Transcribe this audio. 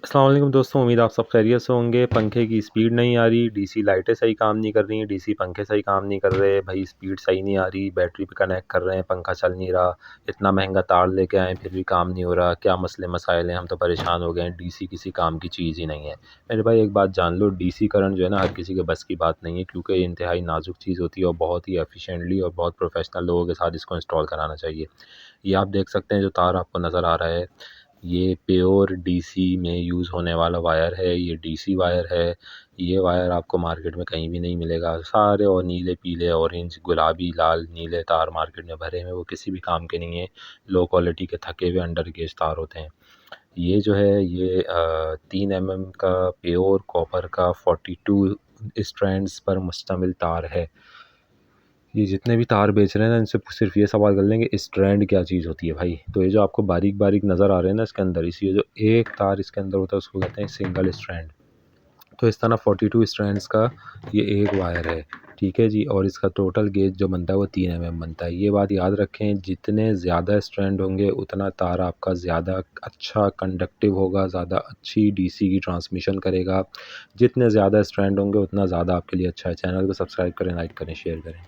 अस्सलाम वालेकुम दोस्तों, उम्मीद आप सब खैरियत से होंगे। पंखे की स्पीड नहीं आ रही, डीसी लाइटें सही काम नहीं कर रही, डीसी पंखे सही काम नहीं कर रहे, भाई स्पीड सही नहीं आ रही, बैटरी पे कनेक्ट कर रहे हैं, पंखा चल नहीं रहा, इतना महंगा तार लेके आए फिर भी काम नहीं हो रहा, क्या मसले मसाइल हैं, हम तो परेशान हो गए हैं, डीसी किसी काम की चीज़ ही नहीं है। मेरे भाई एक बात जान लो, डीसी करंट जो है ना हर किसी के बस की बात नहीं है, क्योंकि ये इंतहाई नाजुक चीज़ होती है और बहुत ही एफिशिएंटली और बहुत प्रोफेशनल लोगों के साथ इसको इंस्टॉल कराना चाहिए। ये आप देख सकते हैं जो तार आपको नज़र आ रहा है, ये प्योर डीसी में यूज़ होने वाला वायर है, ये डीसी वायर है। ये वायर आपको मार्केट में कहीं भी नहीं मिलेगा। सारे और नीले, पीले, ऑरेंज, गुलाबी, लाल, नीले तार मार्केट में भरे हैं, वो किसी भी काम के नहीं है। लो क्वालिटी के थके हुए अंडर गेज तार होते हैं। ये जो है ये 3 एमएम का प्योर कॉपर का 42 स्ट्रैंड्स पर मुश्तमिल तार है। ये जितने भी तार बेच रहे हैं ना, इनसे सिर्फ़ ये सवाल कर लें कि स्ट्रैंड क्या चीज़ होती है भाई? तो ये जो आपको बारीक-बारीक नज़र आ रहे हैं ना इसके अंदर, इस ये जो एक तार इसके अंदर होता है उसको कहते हैं सिंगल स्ट्रैंड। तो इस तरह 42 स्ट्रैंड्स का ये एक वायर है, ठीक है जी? और इसका टोटल गेज जो बनता है वो 3 एमएम बनता है। ये बात याद रखें, जितने ज़्यादा स्ट्रैंड होंगे उतना तार आपका ज़्यादा अच्छा कंडक्टिव होगा, ज़्यादा अच्छी डीसी की ट्रांसमिशन करेगा। जितने ज़्यादा स्ट्रैंड होंगे उतना ज़्यादा आपके लिए अच्छा है। चैनल को सब्सक्राइब करें, लाइक करें, शेयर करें।